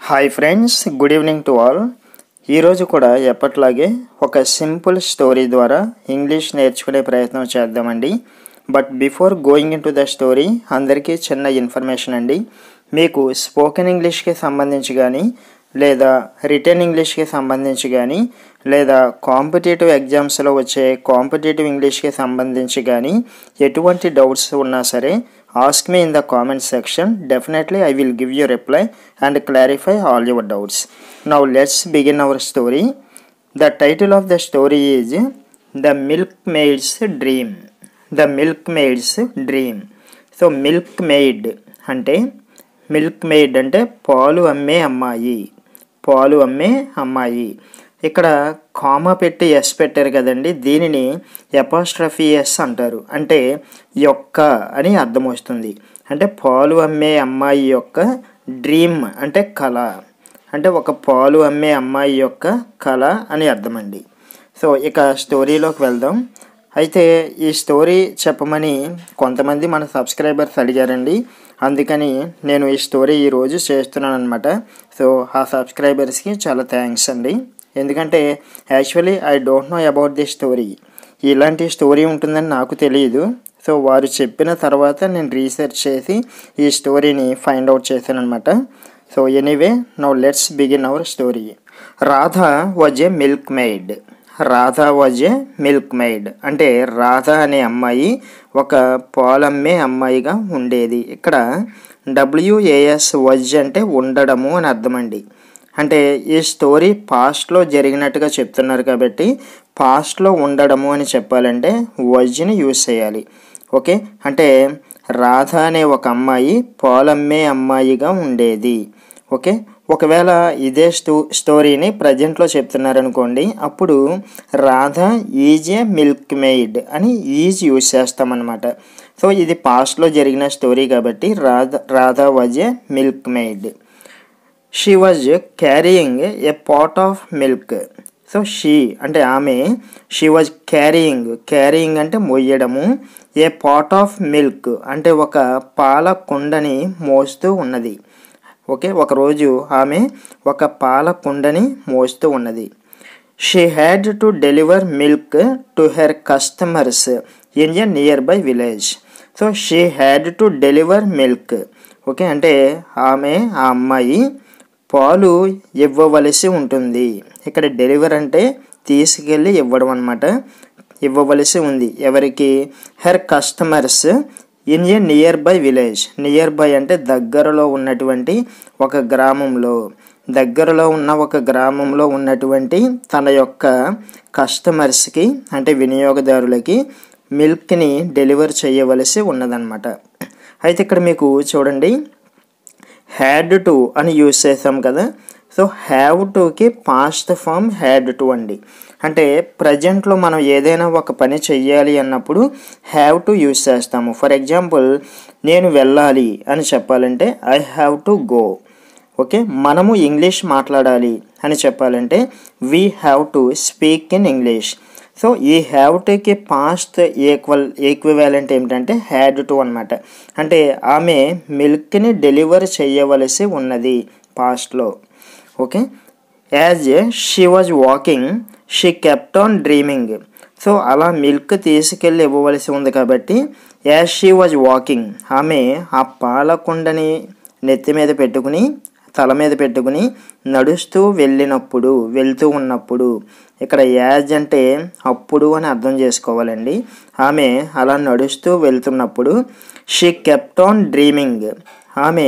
Hi friends, good evening to all. ఈరోజు కూడా ఎప్పట్లాగే ఒక సింపుల్ స్టోరీ ద్వారా ఇంగ్లీష్ నేర్చుకునే ప్రయత్నం చేద్దామండి. But before going in to the story అందరికీ చిన్న ఇన్ఫర్మేషన్ అండి. మీకు స్పోకెన్ ఇంగ్లీష్కి సంబంధించి కానీ లేదా రిటర్న్ ఇంగ్లీష్కి సంబంధించి కానీ లేదా కాంపిటేటివ్ ఎగ్జామ్స్లో వచ్చే కాంపిటేటివ్ ఇంగ్లీష్కి సంబంధించి కానీ ఎటువంటి డౌట్స్ ఉన్నా సరే ask me in the comment section. Definitely I will give you reply and clarify all your doubts. Now let's begin our story. The title of the story is The Milkmaid's Dream. The Milkmaid's Dream. So milkmaid అంటే milkmaid అంటే పాలు అమ్మే అమ్మాయి. పాలు అమ్మే అమ్మాయి. ఇక్కడ comma పెట్టి ఎస్ పెట్టారు కదండి, దీనిని ఎపాస్ట్రఫీ ఎస్ అంటారు. అంటే యొక్క అని అర్థం వస్తుంది. అంటే పాలు అమ్మే అమ్మాయి యొక్క డ్రీమ్ అంటే కళ, అంటే ఒక పాలు అమ్మే అమ్మాయి యొక్క కళ అని అర్థమండి. సో ఇక స్టోరీలోకి వెళ్దాం. అయితే ఈ స్టోరీ చెప్పమని కొంతమంది మన సబ్స్క్రైబర్స్ అడిగారండి, అందుకని నేను ఈ స్టోరీ ఈరోజు చేస్తున్నాను అనమాట. సో ఆ సబ్స్క్రైబర్స్కి చాలా థ్యాంక్స్ అండి. ఎందుకంటే actually I don't know about the story. ఇలాంటి స్టోరీ ఉంటుందని నాకు తెలియదు. సో వారు చెప్పిన తర్వాత నేను రీసెర్చ్ చేసి ఈ స్టోరీని ఫైండ్ అవుట్ చేశాను అనమాట. So anyway, now let's begin our story. Radha was a milk maid. Radha was a milk maid అంటే రాధ అనే అమ్మాయి ఒక పాలమ్మే అమ్మాయిగా ఉండేది. ఇక్కడ WAS వాజ్ అంటే ఉండడము అని అర్థమండి. అంటే ఈ స్టోరీ పాస్ట్లో జరిగినట్టుగా చెప్తున్నారు కాబట్టి పాస్ట్లో ఉండడము అని చెప్పాలంటే వాజ్ని యూజ్ చేయాలి. ఓకే, అంటే రాధ అనే ఒక అమ్మాయి పాలమ్మే అమ్మాయిగా ఉండేది. ఓకే, ఒకవేళ ఇదే స్టోరీని ప్రజెంట్లో చెప్తున్నారనుకోండి, అప్పుడు Radha is a milk maid అని ఈజ్ యూజ్ చేస్తామన్నమాట. సో ఇది పాస్ట్లో జరిగిన స్టోరీ కాబట్టి Radha was a milk maid. She was carrying a pot of milk. So she అంటే ఆమె, షీ వాజ్ క్యారీయింగ్ అంటే మోయడము, ఏ పాట్ ఆఫ్ మిల్క్ అంటే ఒక పాల కుండని మోస్తూ ఉన్నది. ఓకే, ఒకరోజు ఆమె ఒక పాల కుండని మోస్తూ ఉన్నది. She had to deliver milk to her customers in a nearby village. So she had to deliver milk. Okay, అంటే ఆమె, ఆ అమ్మాయి పాలు ఇవ్వవలసి ఉంటుంది. ఇక్కడ డెలివర్ అంటే తీసుకెళ్ళి ఇవ్వడం అనమాట. ఇవ్వవలసి ఉంది ఎవరికి? Her customers in a nearby village. Nearby అంటే దగ్గరలో ఉన్నటువంటి ఒక గ్రామంలో, దగ్గరలో ఉన్న ఒక గ్రామంలో ఉన్నటువంటి తన యొక్క కస్టమర్స్కి అంటే వినియోగదారులకి మిల్క్ని డెలివర్ చేయవలసి ఉన్నదన్నమాట. అయితే ఇక్కడ మీకు చూడండి, హ్యాడ్ టు అని యూజ్ చేసాం కదా. సో హ్యావ్ టుకి పాస్ట్ ఫామ్ హ్యాడ్ టు అండి. అంటే ప్రజెంట్లో మనం ఏదైనా ఒక పని చెయ్యాలి అన్నప్పుడు హ్యావ్ టు యూజ్ చేస్తాము. ఫర్ ఎగ్జాంపుల్, నేను వెళ్ళాలి అని చెప్పాలంటే I have to go. Okay, మనము ఇంగ్లీష్ మాట్లాడాలి అని చెప్పాలంటే we have to speak in English. So ఈ హ్యావ్ టుకి పాస్ట్ ఈక్వివాలెంట్ ఏమిటంటే హ్యాడ్ టు అనమాట. అంటే ఆమె మిల్క్ని డెలివర్ చేయవలసి ఉన్నది పాస్ట్లో. Okay, as she was walking she kept on dreaming. So అలా మిల్క్ తీసుకెళ్ళి ఇవ్వవలసి ఉంది కాబట్టి యాజ్ షీ వాజ్ వాకింగ్, ఆమె ఆ పాలకుండని నెత్తి మీద పెట్టుకుని, తల మీద పెట్టుకుని నడుస్తూ వెళ్తూ ఉన్నప్పుడు, ఇక్కడ యాజ్ అంటే అప్పుడు అని అర్థం చేసుకోవాలండి. ఆమె అలా నడుస్తూ వెళ్తున్నప్పుడు షీ కెప్ట్ ఆన్ డ్రీమింగ్, ఆమె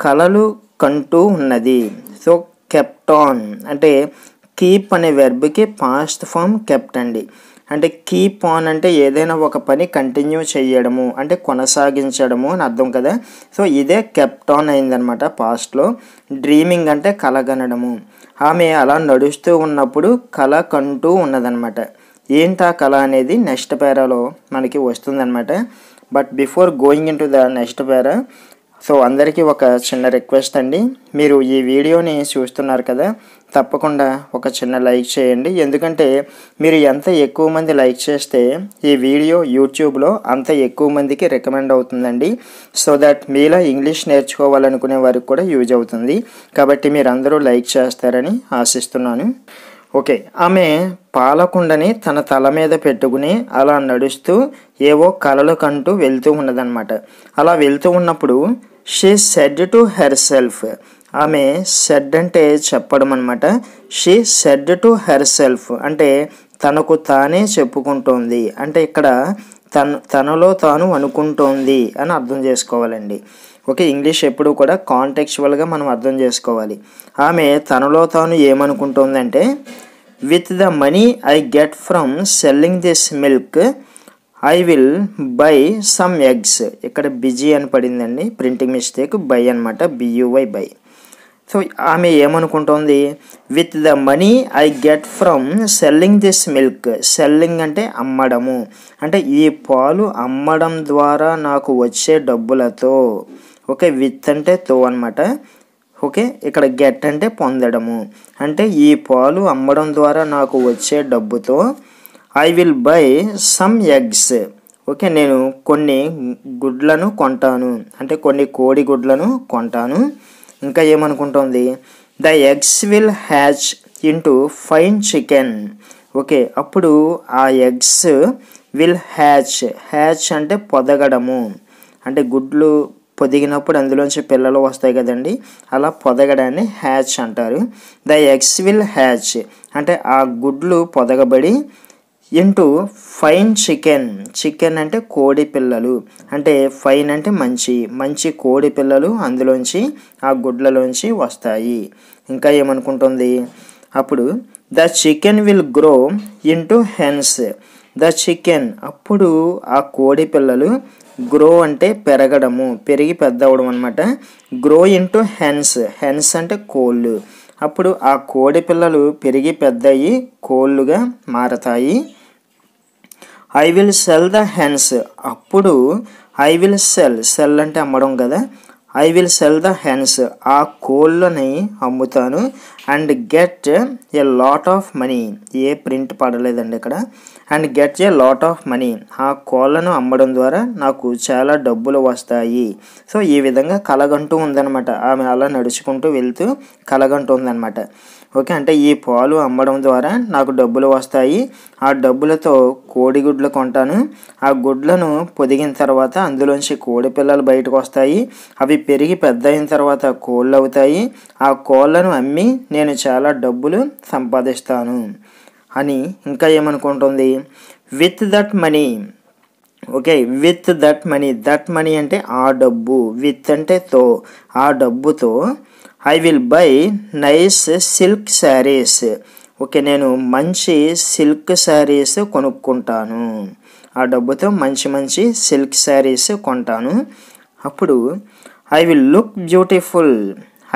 కలలు కంటూ ఉన్నది. సో కెప్ట్ ఆన్ అంటే కీప్ అనే వెర్బ్కి పాస్ట్ ఫామ్ కెప్ట్ అండి. అంటే కీప్ ఆన్ అంటే ఏదైనా ఒక పని కంటిన్యూ చేయడము అంటే కొనసాగించడము అని అర్థం కదా. సో ఇదే కెప్ట్ ఆన్ అయిందనమాట పాస్ట్లో. డ్రీమింగ్ అంటే కలగనడము. ఆమె అలా నడుస్తూ ఉన్నప్పుడు కళ కంటూ ఉన్నదనమాట. ఏంటా కళ అనేది నెక్స్ట్ పేరాలో మనకి వస్తుందన్నమాట. But before going in to the next para, so అందరికీ ఒక చిన్న రిక్వెస్ట్ అండి, మీరు ఈ వీడియోని చూస్తున్నారు కదా, తప్పకుండా ఒక చిన్న లైక్ చేయండి. ఎందుకంటే మీరు ఎంత ఎక్కువ మంది లైక్ చేస్తే ఈ వీడియో యూట్యూబ్లో అంత ఎక్కువ మందికి రికమెండ్ అవుతుందండి. సో దట్ మీలా ఇంగ్లీష్ నేర్చుకోవాలనుకునే వారికి కూడా యూజ్ అవుతుంది. కాబట్టి మీరు అందరూ లైక్ చేస్తారని ఆశిస్తున్నాను. ఓకే, ఆమె పాలకుండని తన తల మీద పెట్టుకుని అలా నడుస్తూ ఏవో కలలు కంటూ వెళ్తూ ఉన్నదన్నమాట. అలా వెళ్తూ ఉన్నప్పుడు she said to herself, ఆమె సెడ్ అంటే చెప్పడం అనమాట. She said to herself అంటే తనకు తానే చెప్పుకుంటోంది, అంటే ఇక్కడ తనలో తాను అనుకుంటోంది అని అర్థం చేసుకోవాలండి. ఓకే, ఇంగ్లీష్ ఎప్పుడు కూడా కాంటెక్చువల్గా మనం అర్థం చేసుకోవాలి. ఆమె తనలో తాను ఏమనుకుంటోందంటే, with the money I get from selling this milk I will buy some eggs. ఇక్కడ బిజీ అని పడిందండి, ప్రింటింగ్ మిస్టేక్, బై అనమాట, బియువై బై. సో ఆమె ఏమనుకుంటోంది, with the money I get from selling this milk. Selling అంటే అమ్మడము, అంటే ఈ పాలు అమ్మడం ద్వారా నాకు వచ్చే డబ్బులతో. ఓకే, విత్ అంటే తో అనమాట. ఓకే, ఇక్కడ గెట్ అంటే పొందడము, అంటే ఈ పాలు అమ్మడం ద్వారా నాకు వచ్చే డబ్బుతో I will buy some eggs. Okay, నేను కొన్ని గుడ్లను కొంటాను, అంటే కొన్ని కోడి గుడ్లను కొంటాను. ఇంకా ఏమనుకుంటోంది, the eggs will hatch into fine chicken. Okay, అప్పుడు ఆ ఎగ్స్ విల్ హ్యాచ్, హ్యాచ్ అంటే పొదగడము, అంటే గుడ్లు పొదిగినప్పుడు అందులోంచి పిల్లలు వస్తాయి కదండి, అలా పొదగడాన్ని హ్యాచ్ అంటారు. ద ఎగ్స్ విల్ హ్యాచ్ అంటే ఆ గుడ్లు పొదగబడి ఇంటూ ఫైన్ చికెన్. చికెన్ అంటే కోడి పిల్లలు, అంటే ఫైన్ అంటే మంచి, మంచి కోడి పిల్లలు అందులోంచి ఆ గుడ్లలోంచి వస్తాయి. ఇంకా ఏమనుకుంటుంది, అప్పుడు the chicken will grow into hence. The chicken అప్పుడు ఆ కోడి పిల్లలు, గ్రో అంటే పెరగడము, పెరిగి పెద్ద అవడం అనమాట. గ్రో ఇంటూ హెన్స్, హెన్స్ అంటే కోళ్ళు. అప్పుడు ఆ కోడి పిల్లలు పెరిగి పెద్దయి కోళ్ళుగా మారతాయి. I will sell the hens, అప్పుడు ఐ విల్ సెల్, సెల్ అంటే అమ్మడం కదా, I will sell the hens, ఆ కోళ్ళని అమ్ముతాను. And get a lot of money, a print పడలేదండి ఇక్కడ, and get a lot of money, ఆ కోళ్ళను అమ్మడం ద్వారా నాకు చాలా డబ్బులు వస్తాయి. సో ఈ విధంగా కలగంటూ ఉందన్నమాట. ఆమె అలా నడుచుకుంటూ వెళ్తూ కలగంటూ ఉందన్నమాట. ఓకే, అంటే ఈ పాలు అమ్మడం ద్వారా నాకు డబ్బులు వస్తాయి, ఆ డబ్బులతో కోడిగుడ్లు కొంటాను, ఆ గుడ్లను పొదిగిన తర్వాత అందులోంచి కోడి పిల్లలు బయటకు వస్తాయి, అవి పెరిగి పెద్ద అయిన తర్వాత కోళ్ళు అవుతాయి, ఆ కోళ్ళను అమ్మి నేను చాలా డబ్బులు సంపాదిస్తాను అని. ఇంకా ఏమనుకుంటుంది, with that money. Okay, with that money, that money అంటే ఆ డబ్బు, విత్ అంటే తో, ఆ డబ్బుతో I will buy nice silk saris. Okay, నేను మంచి సిల్క్ శారీస్ కొనుక్కుంటాను, ఆ డబ్బుతో మంచి మంచి సిల్క్ శారీస్ కొంటాను. అప్పుడు I will look beautiful,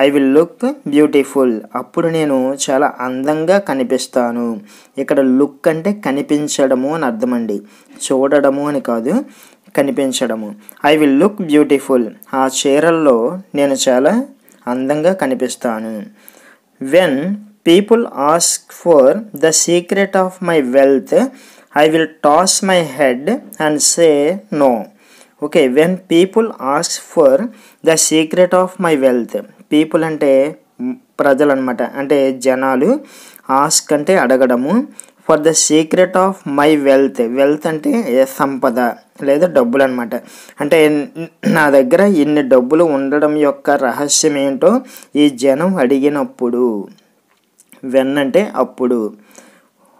I will look beautiful, అప్పుడు నేను చాలా అందంగా కనిపిస్తాను. ఇక్కడ లుక్ అంటే కనిపించడము అని అర్థమండి, చూడడము అని కాదు, కనిపించడము. ఐ విల్ లుక్ బ్యూటిఫుల్, ఆ చీరల్లో నేను చాలా అందంగా కనిపిస్తాను. When people ask for the secret of my wealth I will toss my head and say no. Okay, when people ask for the secret of my wealth, people అంటే ప్రజలు అనమాట, అంటే జనాలు, ఆస్క్ అంటే అడగడము, for the secret of my wealth, wealth అంటే సంపద లేదా డబ్బులు అనమాట. అంటే నా దగ్గర ఇన్ని డబ్బులు ఉండడం యొక్క రహస్యం ఏంటో ఈ జనం అడిగినప్పుడు, వెన్ అంటే అప్పుడు.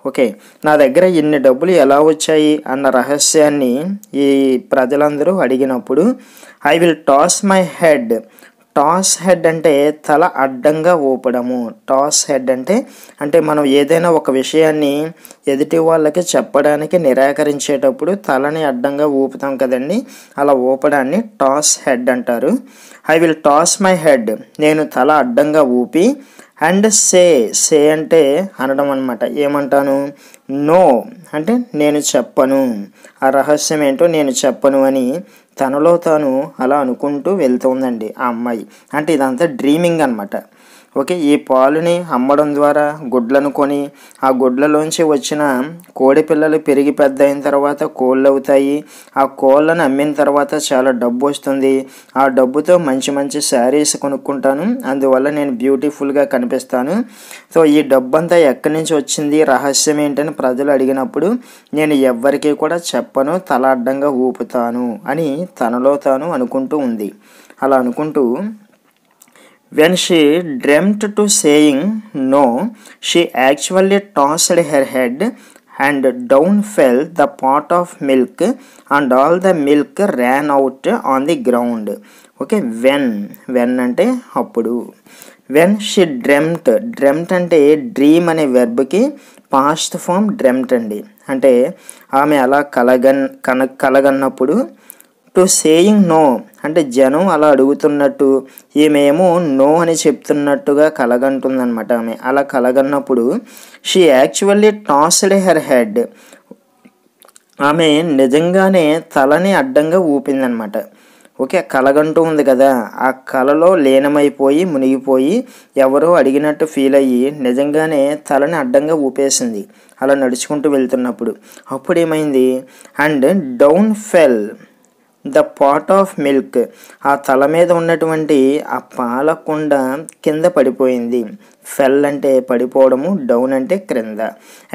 ఓకే, నా దగ్గర ఇన్ని డబ్బులు ఎలా వచ్చాయి అన్న రహస్యాన్ని ఈ ప్రజలందరూ అడిగినప్పుడు I will toss my head. Toss head అంటే తల అడ్డంగా ఊపడము. టాస్ హెడ్ అంటే మనం ఏదైనా ఒక విషయాన్ని ఎదుటి వాళ్ళకి చెప్పడానికి నిరాకరించేటప్పుడు తలని అడ్డంగా ఊపుతాం కదండి, అలా ఊపడాన్ని టాస్ హెడ్ అంటారు. I will toss my head, నేను తల అడ్డంగా ఊపి, అండ్ సే అంటే అనడం అనమాట. ఏమంటాను, నో అంటే నేను చెప్పను, ఆ రహస్యం ఏంటో నేను చెప్పను అని తనలో తాను అలా అనుకుంటూ వెళ్తుందండి ఆ అమ్మాయి. అంటే ఇదంతా డ్రీమింగ్ అనమాట. ఓకే, ఈ పాలుని అమ్మడం ద్వారా గుడ్లను కొని ఆ గుడ్లలోంచి వచ్చిన కోడి పిల్లలు పెరిగి పెద్ద అయిన తర్వాత కోళ్ళు అవుతాయి. ఆ కోళ్ళను అమ్మిన తర్వాత చాలా డబ్బు వస్తుంది. ఆ డబ్బుతో మంచి మంచి శారీస్ కొనుక్కుంటాను, అందువల్ల నేను బ్యూటిఫుల్గా కనిపిస్తాను. సో ఈ డబ్బు అంతా ఎక్కడి నుంచి వచ్చింది, రహస్యం ఏంటని ప్రజలు అడిగినప్పుడు నేను ఎవ్వరికీ కూడా చెప్పను, తల అడ్డంగా ఊపుతాను అని తనలో తాను అనుకుంటూ ఉంది. అలా అనుకుంటూ when she dreamt to saying no, she actually tossed her head and down fell the pot of milk and all the milk ran out on the ground. Okay, when అంటే అప్పుడు. when she dreamt అంటే dream అనే వెర్బ్కి past form dreamt అండి. అంటే ఆమె అలా కలగన్నప్పుడు to saying no అంటే జనం అలా అడుగుతున్నట్టు ఈమెమో నో అని చెప్తున్నట్టుగా కలగంటుందన్నమాట. ఆమె అలా కలగన్నప్పుడు she actually tossed her head, ఆమె నిజంగానే తలని అడ్డంగా ఊపిందనమాట. ఓకే, కలగంటూ ఉంది కదా, ఆ కలలో లీనమైపోయి మునిగిపోయి ఎవరో అడిగినట్టు ఫీల్ అయ్యి నిజంగానే తలని అడ్డంగా ఊపేసింది అలా నడుచుకుంటూ వెళ్తున్నప్పుడు. అప్పుడు ఏమైంది, and down fell the pot of milk, ఆ తల మీద ఉన్నటువంటి ఆ పాల కుండ కింద పడిపోయింది. ఫెల్ అంటే పడిపోవడము, డౌన్ అంటే క్రింద.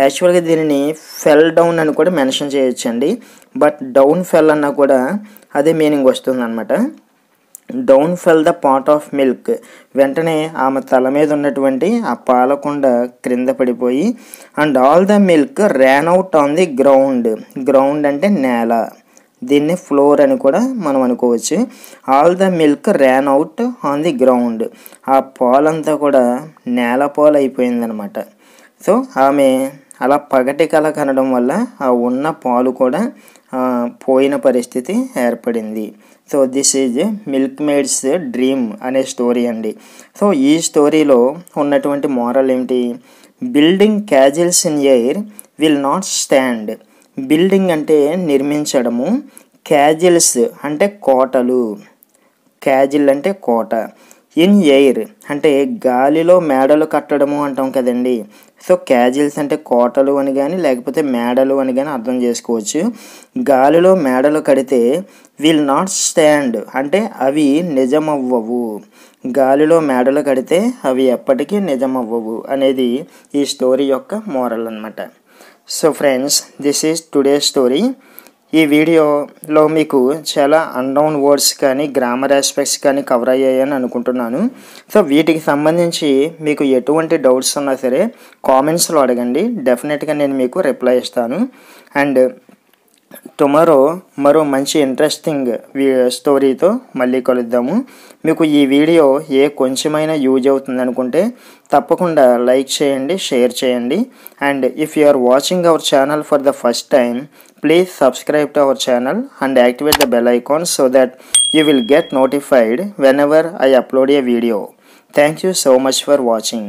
యాక్చువల్గా దీనిని ఫెల్ డౌన్ అని కూడా మెన్షన్ చేయొచ్చండి, బట్ డౌన్ ఫెల్ అన్నా కూడా అదే మీనింగ్ వస్తుంది అనమాట. Down fell the pot of milk, వెంటనే ఆమె తల మీద ఉన్నటువంటి ఆ పాలకుండ క్రింద పడిపోయి and all the milk ran out on the ground అంటే నేల, దీన్ని ఫ్లోర్ అని కూడా మనం అనుకోవచ్చు. All the milk ran out on the ground, ఆ పాలంతా కూడా నేల పాలు అయిపోయిందనమాట. సో ఆమె అలా పగటి కల కనడం వల్ల ఆ ఉన్న పాలు కూడా పోయిన పరిస్థితి ఏర్పడింది. So this is milk maids dream అనే స్టోరీ అండి. సో ఈ స్టోరీలో ఉన్నటువంటి మోరల్ ఏంటి, building castles in air will not stand. Building అంటే నిర్మించడము, క్యాజిల్స్ అంటే కోటలు, క్యాజిల్ అంటే కోట, ఇన్ ఎయిర్ అంటే గాలిలో మేడలు కట్టడము అంటాం కదండి. సో క్యాజిల్స్ అంటే కోటలు అని కానీ లేకపోతే మేడలు అని కానీ అర్థం చేసుకోవచ్చు. గాలిలో మేడలు కడితే విల్ నాట్ స్టాండ్ అంటే అవి నిజమవ్వవు, గాలిలో మేడలు కడితే అవి ఎప్పటికీ నిజమవ్వవు అనేది ఈ స్టోరీ యొక్క మోరల్ అన్నమాట. So friends, this is today story. ఈ వీడియోలో మీకు చాలా అన్నోన్ వర్డ్స్ కానీ గ్రామర్ ఆస్పెక్ట్స్ కానీ కవర్ అయ్యాయని అనుకుంటున్నాను. సో వీటికి సంబంధించి మీకు ఎటువంటి డౌట్స్ ఉన్నా సరే కామెంట్స్లో అడగండి, డెఫినెట్గా నేను మీకు రిప్లై ఇస్తాను. అండ్ టుమారో మరో మంచి ఇంట్రెస్టింగ్ స్టోరీతో మళ్ళీ కలుద్దాము. మీకు ఈ వీడియో కొంచెమైనా యూజ్ అవుతుంది అనుకుంటే తప్పకుండా లైక్ చేయండి, షేర్ చేయండి. And if you are watching our channel for the first time, please subscribe to our channel and activate the bell icon so that you will get notified whenever I upload a video. Thank you so much for watching.